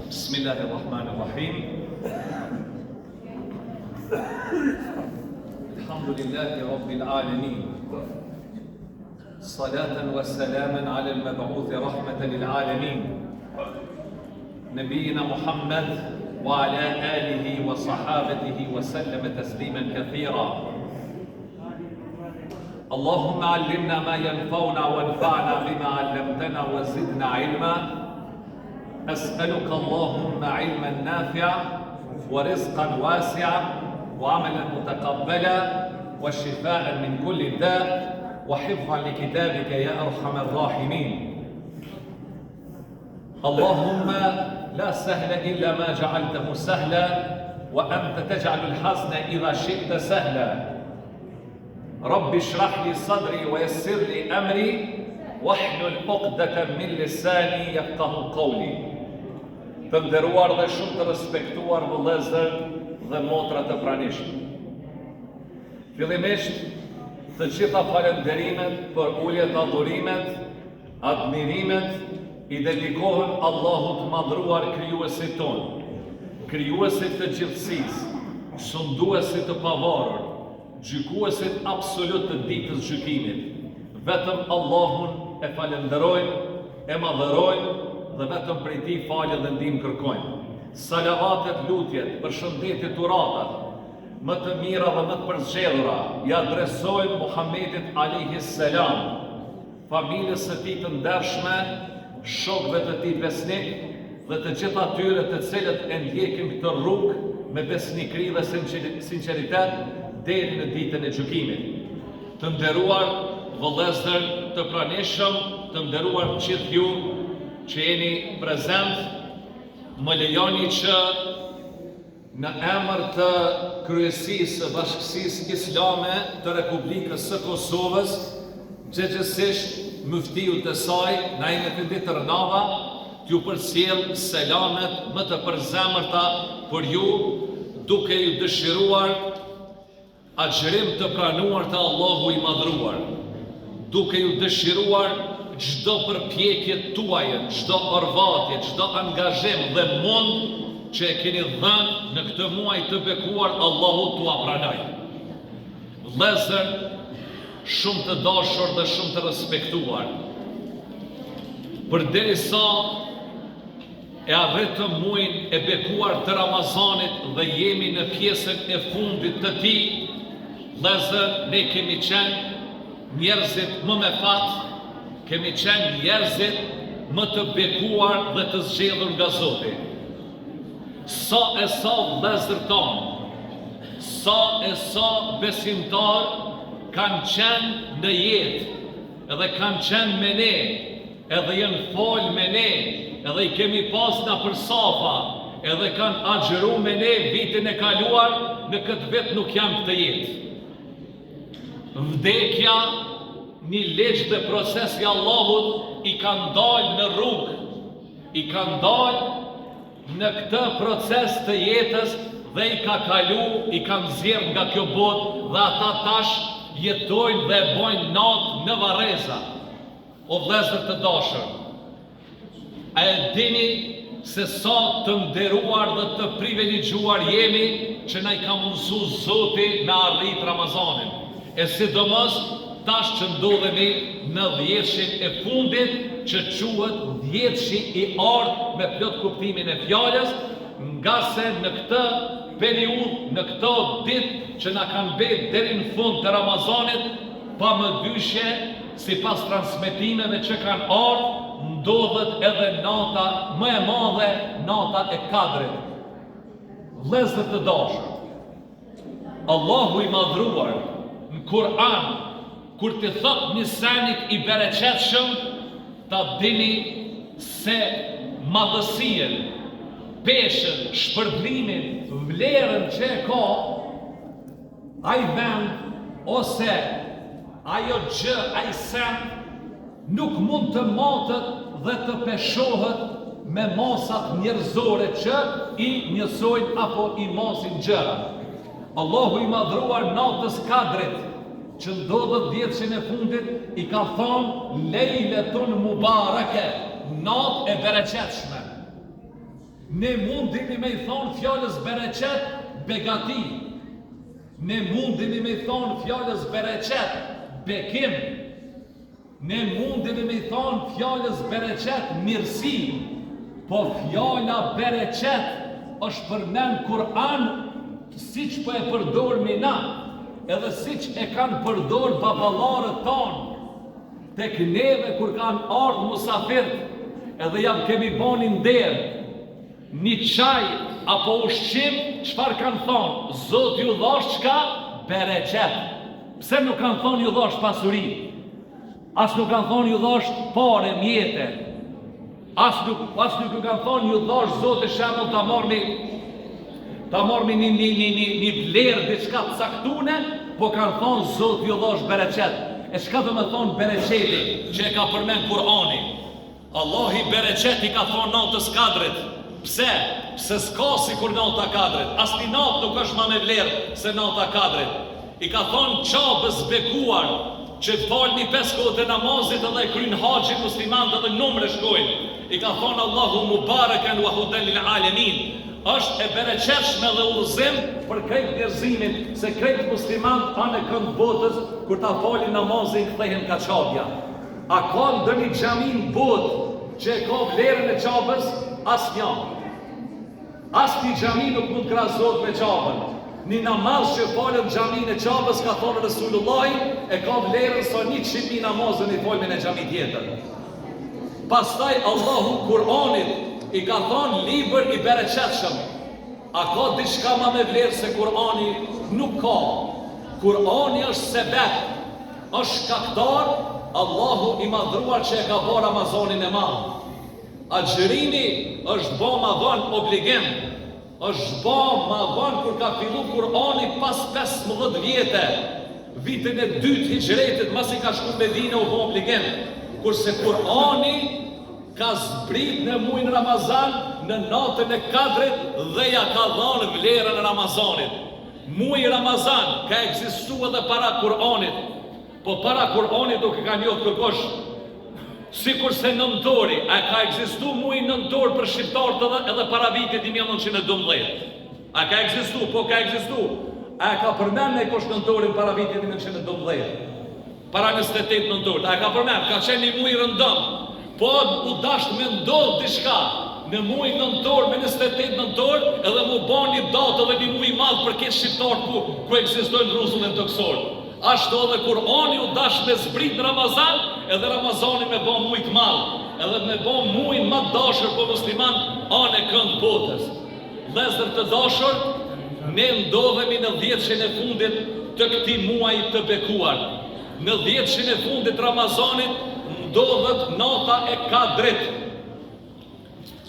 Bismillahirrahmanirrahim. Alhamdulillahi Rabbil Alamin. Salatan wa salaman ala al-mab'uth rahmatan lil alamin. Nabiyyina Muhammad wa ala alihi wa sahabatihi wa sallama tasliman kathira. اللهم علمنا ما ينفعنا وانفعنا بما علمتنا وزدنا علما. أسألك اللهم علما نافعا ورزقا واسعا وعملا متقبلا وشفاء من كل داء وحفظا لكتابك يا أرحم الراحمين. اللهم لا سهل إلا ما جعلته سهلا وأنت تجعل الحزن إذا شئت سهلا. رب اشرح لي صدري ويسر لي أمري واحلل عقدة من لساني يفقهوا قولي. Të nderuar dhe shumë të respektuar vëllezër dhe motra të pranishëm. Fillimisht, të gjitha falënderimet për uljet adhurimet, admirimet i dedikohen Allahut madhruar krijuesit ton, krijuesit të gjithësisë, shënduesit të pavarur, gjykuesit absolut të ditës gjykimit. Vetëm Allahun e falenderojmë, e madhërojmë dhe vetëm prej tij falje dhe ndihmë kërkojmë. Salavatet, lutjet, përshëndetjet, uratat, më të mira dhe më të përzgjedhura i adresojmë Muhammedit alayhis salam, familjes së tij të ndershme, shokëve të tij besnik dhe të gjithë atyre të cilët e ndjekin këtë rrugë me besnikëri dhe sinqeritet deri në ditën e gjykimit. Të nderuar vëllezër të pranishëm, të nderuar gjithë ju që jeni prezent, më lejoni që në emër të kryesisë së Bashkësisë Islame të Republikës së Kosovës, gjithësisht muftiu të saj, Naim Efendi Tërnava, t'ju përcjell selamet më të përzemërta për ju, duke ju dëshiruar agjërim të pranuar të Allahu i madhruar, duke ju dëshiruar çdo përpjekje tuaje, çdo orvatje, çdo angazhim dhe mund që e keni dhënë në këtë muaj të bekuar, Allahu t'ua pranoj. Vëllezër, shumë të dashur dhe shumë të respektuar, përderisa e arritëm muajin e bekuar të Ramazanit dhe jemi në pjesën e fundit të tij, vëllezër, ne kemi qenë njerëzit më me fat, kemi qenë njerëzit më të bekuar dhe të zgjedhur nga Zoti. Sa vëllezër tonë, sa besimtar kanë qenë në jetë, edhe kanë qenë me ne, edhe jenë folë me ne, edhe i kemi pas na për safa, edhe kanë agjëru me ne vitin e kaluar, në këtë vit nuk janë këtë jetë. Vdekja, një legj dhe proces i Allahut i kanë dalë në rrugë, i kanë dalë në këtë proces të jetës dhe i ka kalu, i kanë zjerë nga kjo botë dhe ata tash jetojnë dhe bojnë natë në Varreza. O vëllezër të dashur, a e dini se sa të nderuar dhe të privilegjuar jemi që na i ka mundësu Zoti me arrit Ramazanin, e sidomos tash që ndodhemi në dhjetëshin e fundit, që quhet dhjetëshi i ardh me plot kuptimin e fjalës, nga se në këtë periudhë, në këto ditë që na kanë bërë deri në fund të Ramazanit, pa më dyshje, sipas transmetimeve që kanë ardhur, ndodhet edhe nata më e madhe, nata e Kadrit. Vëllezër të dashur, Allahu i madhruar në Kur'an, kur të thot një senik i bereqetshëm, ta dini se madhësien, peshën, shpërblimin, vlerën që e ka, ai vend ose ajo gjë, ai sen, nuk mund të matët dhe të peshohet me masat njerëzore që i njësojnë apo i masin gjëra. Allahu i madhruar natës Kadrit, që ndodhet dhjetëshin e fundit, i ka thonë lejletun mubarake, natë e bereqetshme. Ne mundimi me i thonë fjallës bereqet begati. Ne mundimi me i thonë fjallës bereqet bekim. Ne mundimi me i thonë fjallës bereqet mirësi. Po fjalla bereqet është përmen Kur'an si që po e përdormi na, edhe si që e kanë përdor babalarët tonë. Tek neve kur kanë ardhë musafir, edhe jam kemi boni nderë, një qaj apo ushqim, çfarë kanë thonë? Zot ju dhosh qka? Bereqet. Pse nuk kanë thonë ju dhosh pasuri? As nuk kanë thonë ju dhosh pare, mjete. As nuk kanë thonë ju dhosh Zot e shemull ta marmi një vlerë diçka të caktune, po kanë thonë Zot ju dhosh bereqet. E çka do me thonë bereqeti që e ka përmen Kur'ani? Allahi bereqeti ka thonë natës kadrit. Pse? Pse s'ka si kur nata kadrit. As një natë nuk është ma me vlerë se nata kadrit. I ka thonë qabës bekuar që falë një 5 kohët e namazit edhe e krynë haqin muslimant edhe numre shkojnë. I ka thonë Allahu mubareken wa hudellil alemin. Është e bereqeshme dhe udhëzim për krejt njerëzimin, se krejt muslimant anë e kënd botës kur ta falin namazin kthehen ka qabja. A ka ndë një xhamin botë që e ka vlerën e qabës? As një. As një xhami nuk mund krahasot me qabën. Një namaz që falën xhamin e qabës, ka thonë Resulullahi, e ka vlerën sa 100.000 namazën i falmin e xhami tjetër. Pastaj Allahu Kur'anit i ka thonë libër i bereqetshëm. A ka diçka ma me vlerë se Kur'ani? Nuk ka. Kur'ani është sebeb, është shkaktar, Allahu i madhruar që e ka bërë Ramazanin e madh. Agjërimi është bë ma dhënë obligim, është bë ma dhënë kur ka fillu Kur'ani pas 15 vjetë, vitin e 2 hijretit, mas i ka shku në Medinë u bë obligim, kurse Kur'ani ka zbrit në muajin Ramazan në natën e kadrit dhe ja ka dhënë vlerën e Ramazanit. Muaji Ramazan ka ekzistuar edhe para Kur'anit, po para Kur'anit nuk e ka njohur kërkosh. Sikurse nëntori, a ka ekzistuar muaji nëntor për shqiptarët edhe para vitit 1912? A ka ekzistuar? Po ka ekzistuar. A ka përmend kush nëntorin para vitit 1912? Para 28 nëntor. A ka përmend? Ka qenë një muaj i rëndom. Po u dasht me ndodh diçka në muaj nëntor me 28 nëntor, edhe mu ban një datë edhe një muaj madh për këtë shqiptar ku ekzistojnë rrezullin toksor. Ashtu edhe Kur'ani u dash me zbrit në Ramazan, edhe Ramazani me ban muaj të madh, edhe me ban muaj më të dashur për musliman anë kënd botës. Vëllezër të dashur, ne ndodhemi në 10-shin e fundit të këtij muaji të bekuar. Në 10-shin e fundit Ramazanit ndodhet nata e kadrit.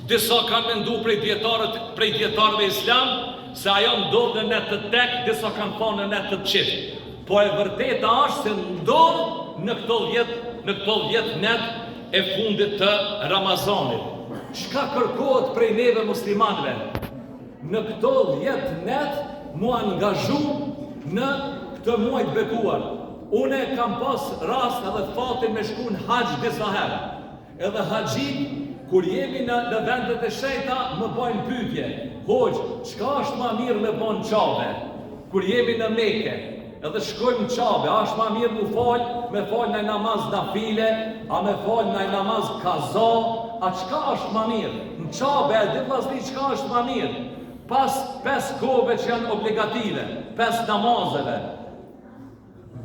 Disa kanë mendu prej dietarëve islam se ajo ndodh në net të tek, disa kanë thonë në net të qift. Po e vërteta është se ndodh në këto 10 net e fundit të Ramazanit. Çka kërkohet prej neve muslimanëve? Në këto 10 net mu angazhu në këtë muaj të bekuar. Une kam pas rast edhe fatin me shku në haqë disa herë. Edhe haqit, kur jemi në vendet e shejta, më bojnë pyetje. Hoqë, qka është ma mirë me bojnë qabe? Kur jemi në Mekë, edhe shkojmë në qabe, a është ma mirë me falë në namaz nafile, a me falë në namaz kaza, a qka është ma mirë? Në qabe, e ditë vazli qka është ma mirë? Pas 5 kohëve që janë obligative, 5 namazeve,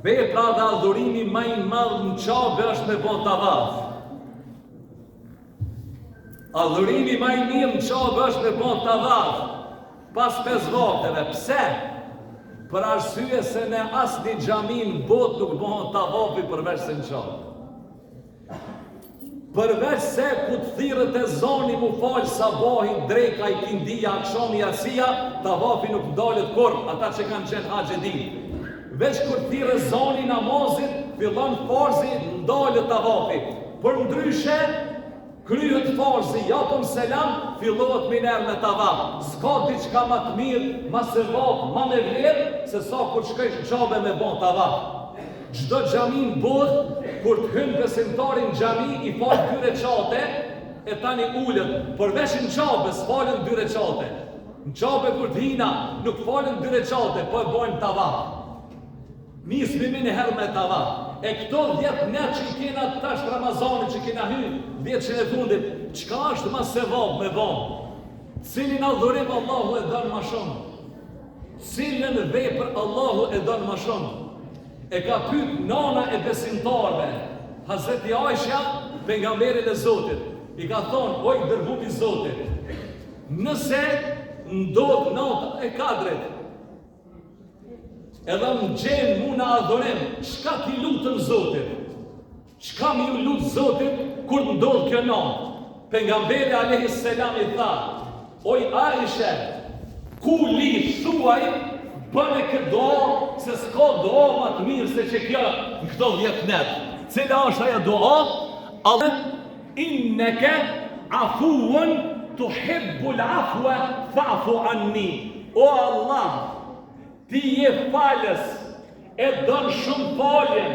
vepra dhe adhurimi më i madh në qabe është me bot tavaf. Adhurimi më i mirë në qabe është me bot tavaf. Pas 5 vakteve. Pse? Për arsye se në asnjë xhami në botë nuk bëhet tavafi përveç se në qabe. Përveç se ku të thirrët e zoni mu falë sabahi, dreka, i kindia, akshami, jasia, tavafi nuk ndalet kur, ata që kanë qenë haxhe dinë. Veç kur thirë zoni namazit, fillon farzi, ndalët tavafi. Për ndryshe, kryhet farzi, japëm selam, fillohet miner me tavaf. S'ka diçka ma të mirë, ma se vap, ma me vlerë, se sa kur shkësh qabe me bon tavaf. Çdo xhami në botë, kur të hynë besimtarin xhami, i falë 2 recate, e tani ullët, përveç në qabe, s'falën 2 recate. Në qabe kur t'hina, nuk falën 2 recate, po e bojnë tavaf. Nismi një herë me tavaf. E këto 10 net që i kena tash Ramazanit që kena hynë, 10 që në fundit, qka është ma se vabë me vabë? Cilin adhurim Allahu e dënë ma shumë? Cilin vepër Allahu e dënë ma shumë? E ka pyet nana e besimtarve, Hazreti Aisha, pejgamberin e Zotit, i ka thonë, oj dërgumi i Zotit, nëse ndodh nata e Kadrit, edhe më gjenë mu në adhurim, qka ti lutën Zotit? Qka mi ju lutë Zotit kur ndodh kjo natë? Pejgamberi alayhi salam i tha, oj Aisha, ku li thuaj, bëne këtë doa, se s'ka doa ma të mirë se që kjo në këto 10 net. Cila është ajo doa? Allah, inneke afuën tuhibbul afwa fa'fu anni. O Allah, ti je falës, e dënë shumë faljen,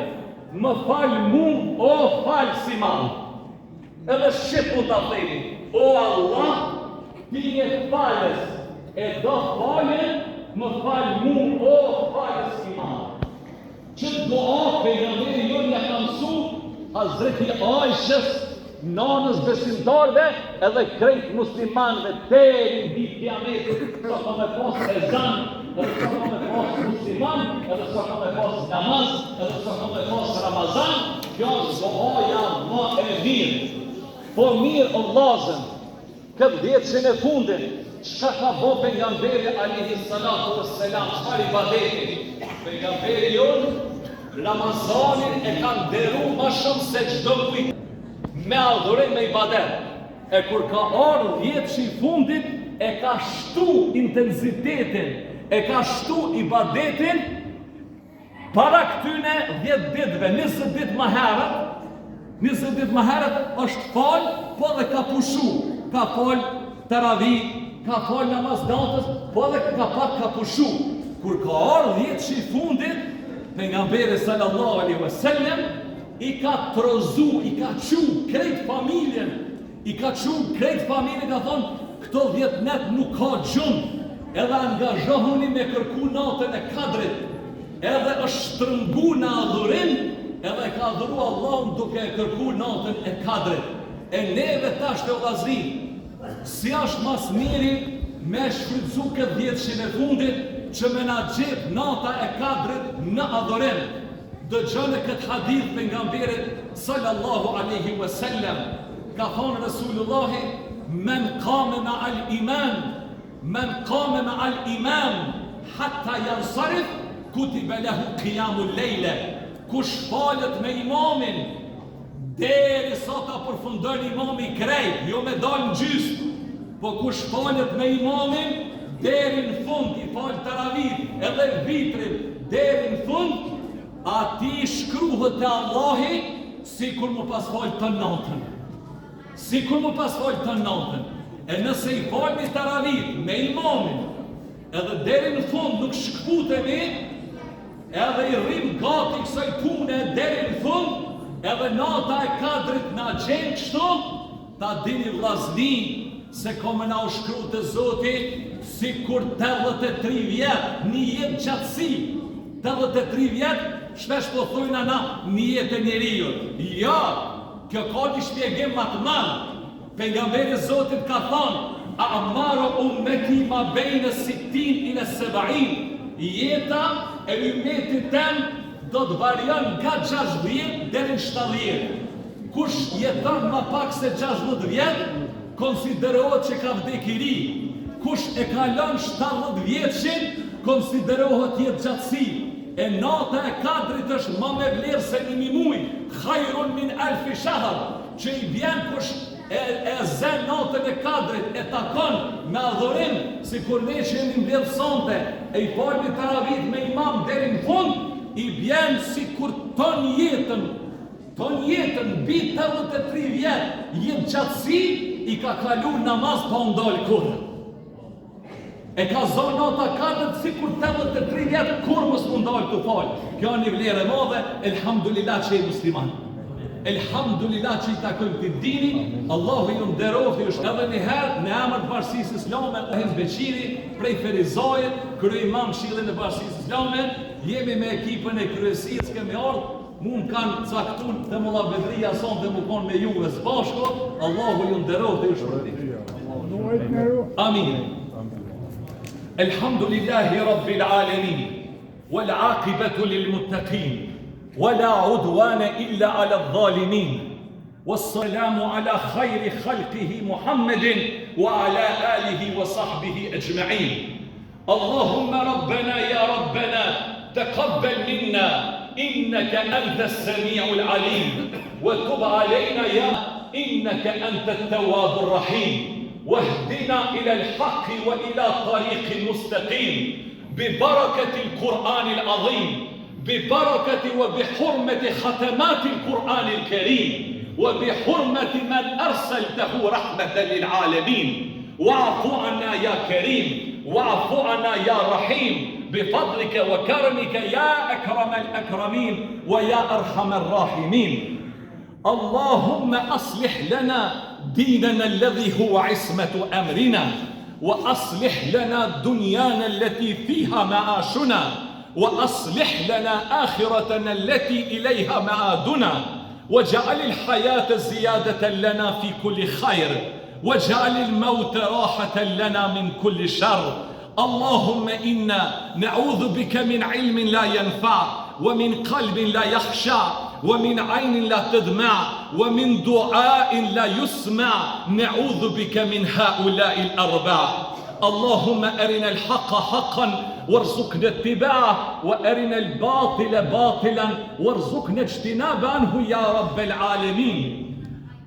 më falë mu, o falë si malë. Edhe shqipu të thejni, o Allah, ti je falës, e do faljen, më falë mu, o falë si malë. Që doa pejgamberi jonë ja ka mësu, Hazreti Aishës, nanës besimtarve, edhe krejt muslimanve, deri në ditë kiametit, sa ka me pas ezan, edhe sa ka me pas musliman, edhe sa ka me pas namaz, edhe sa ka me pas Ramazan, kjo është doaja ma e mirë. Po mirë o lazën, këtë 10 që në fundin, qka ka bo pejgamberi alayhi salatu wassalam, çfarë ibadeti? Pejgamberi jonë, Ramazanin e ka nderu ma shumë se çdo kujt me adhurim me ibadet. E kur ka ardhur 10 që i fundit, e ka shtu intensitetin, e ka shtu ibadetin para këtyne 10 ditëve, 20 ditë më herët, 20 ditë më herët është falë, po dhe ka pushu, ka falë taravih, ka falë namaz natës, po dhe ka pushu. Kur ka ardhur 10 që i fundit, pejgamberi sallallahu alaihi wasallam i ka trozu, i ka qu krejt familjen, ka thonë, këto 10 net nuk ka gjumë, edhe angazhohuni me kërku natën e Kadrit, edhe është shtrëngu në adhurim, edhe ka adhuru Allahun duke kërku natën e Kadrit. E neve tash të vllazëri, si është mas miri me shfrytzu këtë 10 që në fundit, që me na gjep nata e Kadrit në adhurim. Dëgjone këtë hadith pejgamberit sallallahu alaihi wasallam, ka thonë Resulullahi, men qame ma al imam hatta yansarif kutiba lahu qiyamul lejle. Kush falet me imamin deri sa ta përfundon imami krejt, jo me dal në gjysmë, po kush falet me imamin deri në fund, i falë taravih edhe vitrin deri në fund, ati shkruhet te Allahi si kur mu pas falë të natën. Si kur mu pas falë të natën. E nëse i falë një taravih me imamin, edhe deri në fund nuk shkputemi, edhe i rrim gati kësaj pune deri në fund, edhe nata e Kadrit na gjenë kështu, ta dini vllazni se kome na u shkru të Zoti, si kur 83 vjet, një jetë qatësi, 83 vjet, shpesh po thujna na një jetë e njeriut. Ja, kjo ka një shpjegim më të madh. Pejgamberi Zotit ka thonë, a'maru ummeti ma bejnë 60 ila 70. Jeta e ummetit tem do të varion nga 60 deri në 70. Kush jeton më pak se 60 vjet, konsiderohet që ka vdekë i ri. Kush e kalon 70 vjeçin, konsiderohet jetë gjatësi. E nata e Kadrit është më me vlerë se një muj, khajrun min alfi shahr, që i vjen kush e zen natën e Kadrit, e takon me adhurim, si kur ne që jemi mbledh sonte, e i falmi taravih me imam deri në fund, i vjen si kur ton jetën, mbi 83 vjet, jetë gjatësi, i ka kalu namaz pa ndalë kurrë. E ka zonë nata Kadrit si kur 83 vjet, kur mos mundalë të falë. Kjo një vlerë e madhe, elhamdulillah që e musliman. Elhamdulillah që I takojmë të dini, Allahu ju nderoftë ju edhe njëherë në emër të Bashkisë Islame, Ahim Beqiri, prej Ferizajit, kryeimam Këshillin e Bashkisë Islame, jemi me ekipën e kryesisë, kemi ardhur, mund kanë caktuar të Molla Bedria son dhe më konë me juve së bashku, Allahu ju nderoftë ju shpërblim. Amin. Elhamdulillahi Rabbil Alamin, wal aqibatu lil muttaqin. ولا عدوان إلا على الظالمين والسلام على خير خلقه محمد وعلى آله وصحبه أجمعين. اللهم ربنا يا ربنا تقبل منا إنك أنت السميع العليم وتب علينا يا إنك أنت التواب الرحيم واهدنا إلى الحق وإلى طريق مستقيم ببركة القرآن العظيم ببركة وبحرمة ختمات القرآن الكريم وبحرمة من أرسلته رحمة للعالمين. واعف عنا يا كريم واعف عنا يا رحيم بفضلك وكرمك يا أكرم الأكرمين ويا أرحم الراحمين. اللهم أصلح لنا ديننا الذي هو عصمة أمرنا وأصلح لنا دنيانا التي فيها معاشنا وأصلح لنا آخرتنا التي إليها معادنا واجعل الحياة زيادة لنا في كل خير واجعل الموت راحة لنا من كل شر. اللهم إنا نعوذ بك من علم لا ينفع ومن قلب لا يخشع ومن عين لا تدمع ومن دعاء لا يسمع نعوذ بك من هؤلاء الأربع. اللهم أرنا الحق حقا وارزقنا اتباعه وأرنا الباطل باطلا وارزقنا اجتناب عنه يا رب العالمين.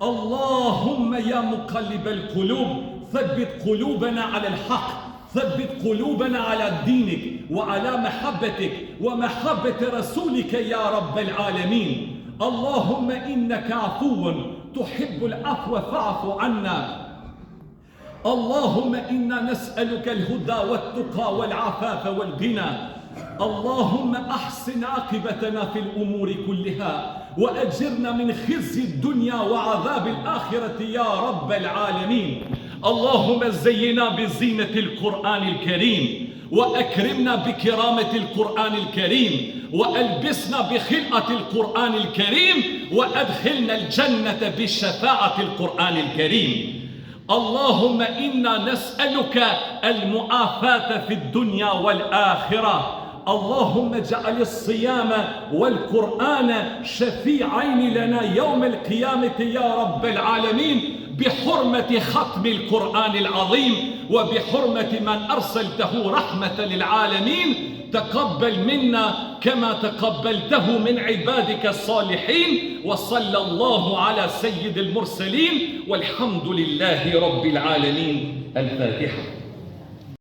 اللهم يا مقلب القلوب ثبت قلوبنا على الحق ثبت قلوبنا على دينك وعلى محبتك ومحبة رسولك يا رب العالمين. اللهم إنك عفو تحب العفو فاعف عنا. اللهم إنا نسألك الهدى والتقى والعفاف والغنى. اللهم أحسن عاقبتنا في الأمور كلها وأجرنا من خزي الدنيا وعذاب الآخرة يا رب العالمين. اللهم زينا بزينة القرآن الكريم وأكرمنا بكرامة القرآن الكريم وألبسنا بخلقة القرآن الكريم وأدخلنا الجنة بشفاعة القرآن الكريم. اللهم إنا نسألك المعافاة في الدنيا والآخرة. اللهم اجعل الصيام والقرآن شفيعين لنا يوم القيامة يا رب العالمين بحرمة ختم القرآن العظيم وبحرمة من أرسلته رحمة للعالمين. تقبل منا كما تقبلته من عبادك الصالحين وصلى الله على سيد المرسلين والحمد لله رب العالمين. الفاتحة.